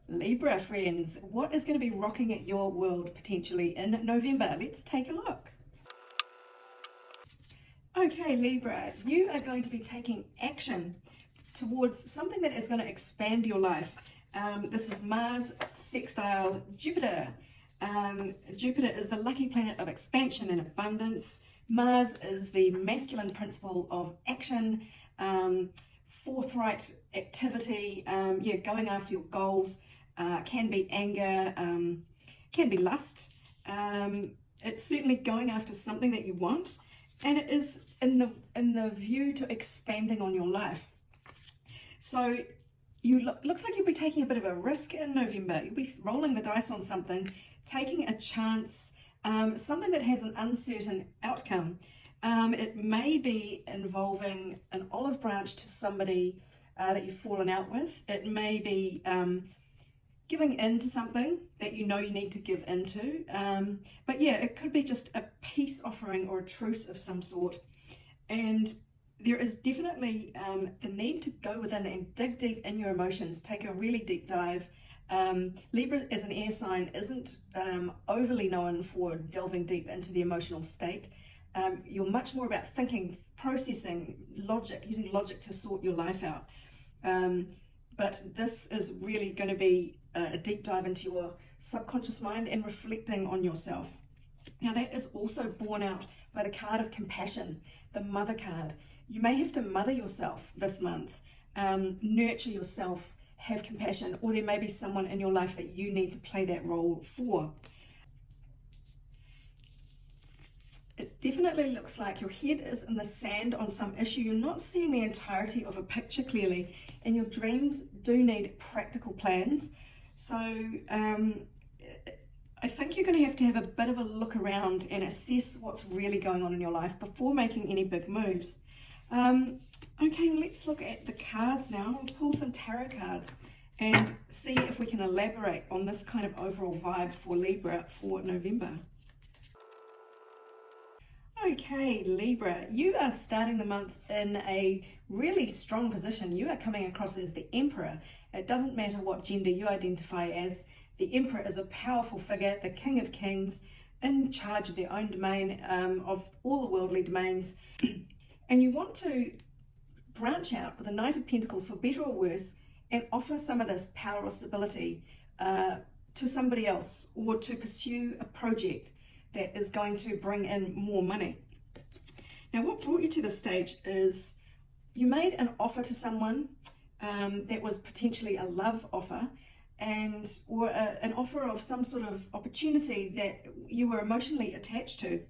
Libra friends, what is going to be rocking at your world potentially in November? Let's take a look. Okay, Libra, you are going to be taking action towards something that is going to expand your life. This is Mars sextile Jupiter. Jupiter is the lucky planet of expansion and abundance. Mars is the masculine principle of action, forthright activity, going after your goals. Can be anger, can be lust. It's certainly going after something that you want, and it is in the view to expanding on your life. So looks like you'll be taking a bit of a risk in November. You'll be rolling the dice on something, taking a chance, something that has an uncertain outcome. It may be involving an olive branch to somebody that you've fallen out with. It may be giving in to something that you know you need to give into. But yeah, it could be just a peace offering or a truce of some sort. And there is definitely the need to go within and dig deep in your emotions, take a really deep dive. Libra as an air sign isn't overly known for delving deep into the emotional state. You're much more about thinking, processing, logic, using logic to sort your life out. But this is really going to be a deep dive into your subconscious mind and reflecting on yourself. Now that is also borne out by the card of compassion, the mother card. You may have to mother yourself this month, nurture yourself, have compassion, or there may be someone in your life that you need to play that role for. It definitely looks like your head is in the sand on some issue. You're not seeing the entirety of a picture clearly, and your dreams do need practical plans. So I think you're going to have a bit of a look around and assess what's really going on in your life before making any big moves. Okay, let's look at the cards now. We'll pull some tarot cards and see if we can elaborate on this kind of overall vibe for Libra for November. Okay, Libra, you are starting the month in a really strong position. You are coming across as the Emperor. It doesn't matter what gender you identify as. The Emperor is a powerful figure, the King of Kings, in charge of their own domain, of all the worldly domains. And you want to branch out with the Knight of Pentacles, for better or worse, and offer some of this power or stability to somebody else, or to pursue a project that is going to bring in more money. Now, what brought you to this stage is you made an offer to someone that was potentially a love offer, or an offer of some sort of opportunity that you were emotionally attached to.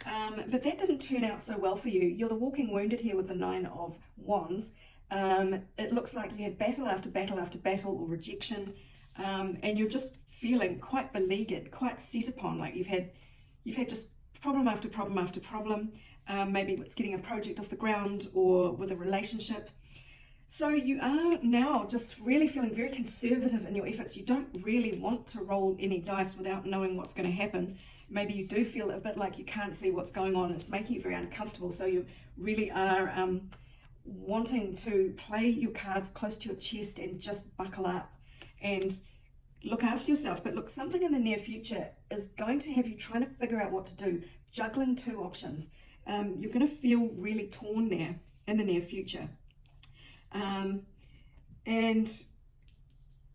But that didn't turn out so well for you. You're the walking wounded here with the Nine of Wands. It looks like you had battle after battle after battle, or rejection, and you're just feeling quite beleaguered, quite set upon, like you've had just problem after problem after problem. Maybe it's getting a project off the ground, or with a relationship. So you are now just really feeling very conservative in your efforts. You don't really want to roll any dice without knowing what's going to happen. Maybe you do feel a bit like you can't see what's going on. It's making you very uncomfortable. So you really are wanting to play your cards close to your chest and just buckle up and look after yourself. But look, something in the near future is going to have you trying to figure out what to do, juggling two options. You're going to feel really torn there in the near future. And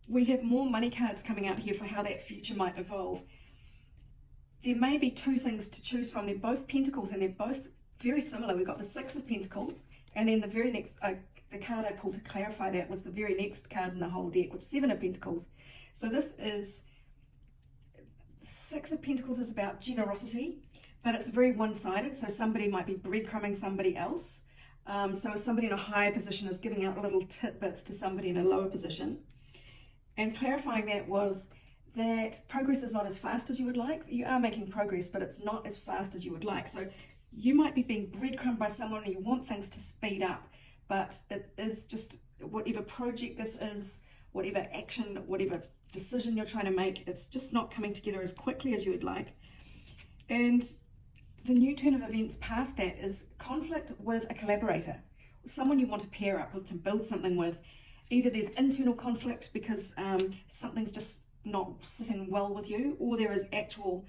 we have more money cards coming out here for how that future might evolve. There may be two things to choose from. They're both Pentacles, and they're both very similar. We've got the Six of Pentacles, and then the very next, the card I pulled to clarify that was the very next card in the whole deck, which is Seven of Pentacles. So this is, Six of Pentacles is about generosity, but it's very one-sided. So somebody might be breadcrumbing somebody else. So somebody in a higher position is giving out little tidbits to somebody in a lower position. And clarifying that was that progress is not as fast as you would like. You are making progress, but it's not as fast as you would like. So you might be being breadcrumbed by someone, and you want things to speed up, but it is just, whatever project this is, whatever action, whatever decision you're trying to make, it's just not coming together as quickly as you would like. And the new turn of events past that is conflict with a collaborator, someone you want to pair up with, to build something with. Either there's internal conflict because something's just not sitting well with you, or there is actual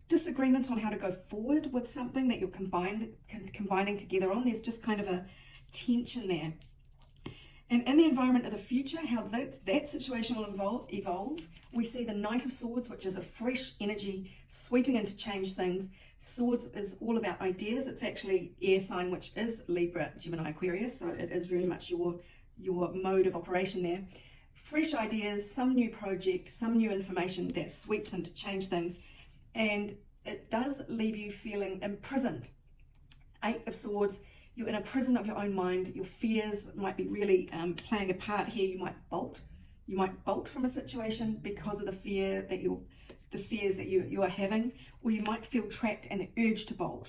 disagreement on how to go forward with something that you're combining together on. There's just kind of a tension there. And in the environment of the future, how that situation will evolve, we see the Knight of Swords, which is a fresh energy sweeping in to change things. Swords is all about ideas. It's actually air sign, which is Libra, Gemini, Aquarius, so it is very much your mode of operation there. Fresh ideas, some new project, some new information that sweeps in to change things, and it does leave you feeling imprisoned. Eight of Swords, you're in a prison of your own mind. Your fears might be really playing a part here. You might bolt from a situation because of the fears that you are having, or you might feel trapped and the urge to bolt.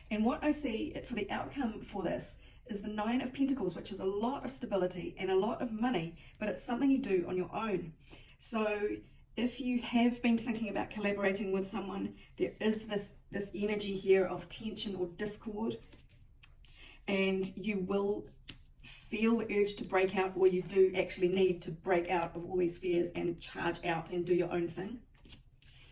And what I see for the outcome for this is the Nine of Pentacles, which is a lot of stability and a lot of money, but it's something you do on your own. So if you have been thinking about collaborating with someone, there is this energy here of tension or discord, and you will feel the urge to break out, or you do actually need to break out of all these fears and charge out and do your own thing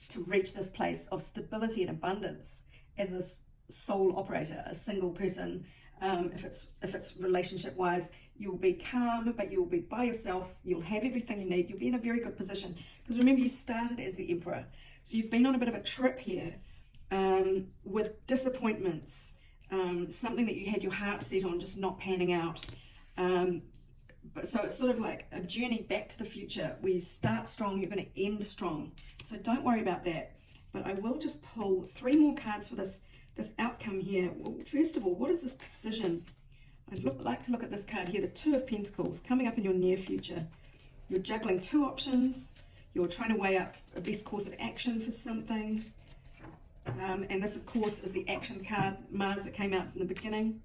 to reach this place of stability and abundance as a sole operator, a single person. If it's relationship wise, you'll be calm, but you'll be by yourself. You'll have everything you need. You'll be in a very good position, because remember, you started as the Emperor, so you've been on a bit of a trip here with disappointments, something that you had your heart set on just not panning out. But so it's sort of like a journey back to the future where you start strong, you're going to end strong. So don't worry about that. But I will just pull 3 more cards for this outcome here. Well, first of all, what is this decision? I'd like to look at this card here, the Two of Pentacles, coming up in your near future. You're juggling 2 options. You're trying to weigh up a best course of action for something. And this, of course, is the action card, Mars, that came out in the beginning.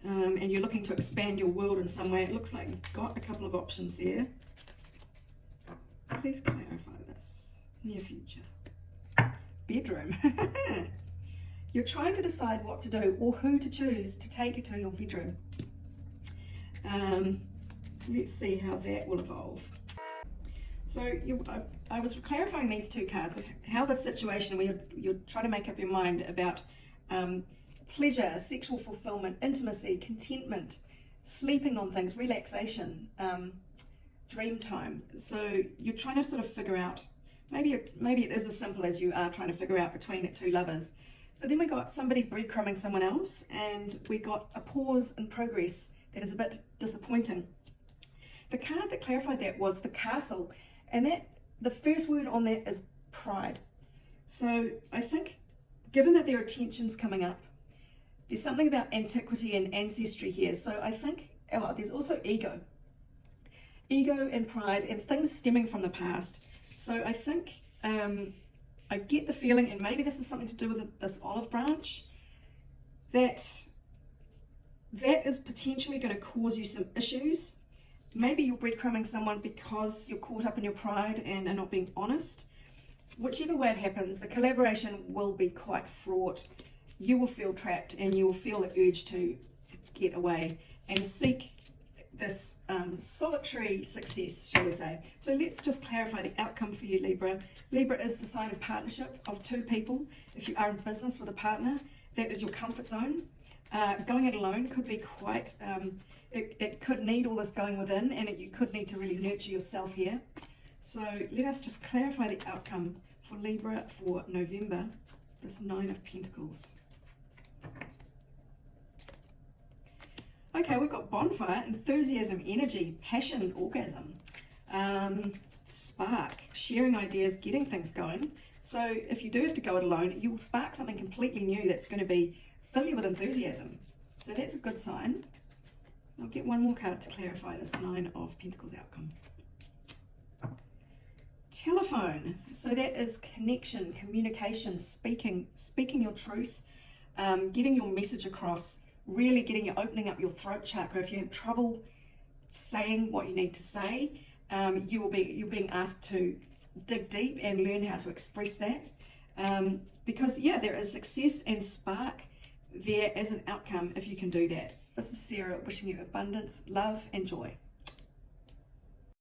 And you're looking to expand your world in some way. It looks like you've got a couple of options there. Please clarify this. Near future. Bedroom. You're trying to decide what to do or who to choose to take you to your bedroom. Let's see how that will evolve. So I was clarifying these 2 cards of how the situation where you're trying to make up your mind about pleasure, sexual fulfillment, intimacy, contentment, sleeping on things, relaxation, dream time. So you're trying to sort of figure out, maybe it is as simple as you are trying to figure out between the 2 lovers. So then we got somebody breadcrumbing someone else, and we got a pause in progress that is a bit disappointing. The card that clarified that was the Castle, and that the first word on that is pride. So I think, given that there are tensions coming up, there's something about antiquity and ancestry here. So I think there's also ego and pride and things stemming from the past. So I think I get the feeling, and maybe this is something to do with this olive branch, that is potentially going to cause you some issues. Maybe you're breadcrumbing someone because you're caught up in your pride and are not being honest. Whichever way it happens, the collaboration will be quite fraught. You will feel trapped, and you will feel the urge to get away and seek this solitary success, shall we say. So let's just clarify the outcome for you, Libra. Libra is the sign of partnership of 2 people. If you are in business with a partner, that is your comfort zone. Going it alone could be quite, it could need all this going within, and you could need to really nurture yourself here. So let us just clarify the outcome for Libra for November, this 9 of Pentacles. Okay, we've got bonfire, enthusiasm, energy, passion, orgasm, spark, sharing ideas, getting things going. So if you do have to go it alone, you will spark something completely new that's going to fill you with enthusiasm. So that's a good sign. I'll get one more card to clarify this 9 of Pentacles outcome. Telephone. So that is connection, communication, speaking your truth, getting your message across, really opening up your throat chakra. If you have trouble saying what you need to say, you're being asked to dig deep and learn how to express that. Because there is success and spark there as an outcome if you can do that. This is Sarah wishing you abundance, love, and joy.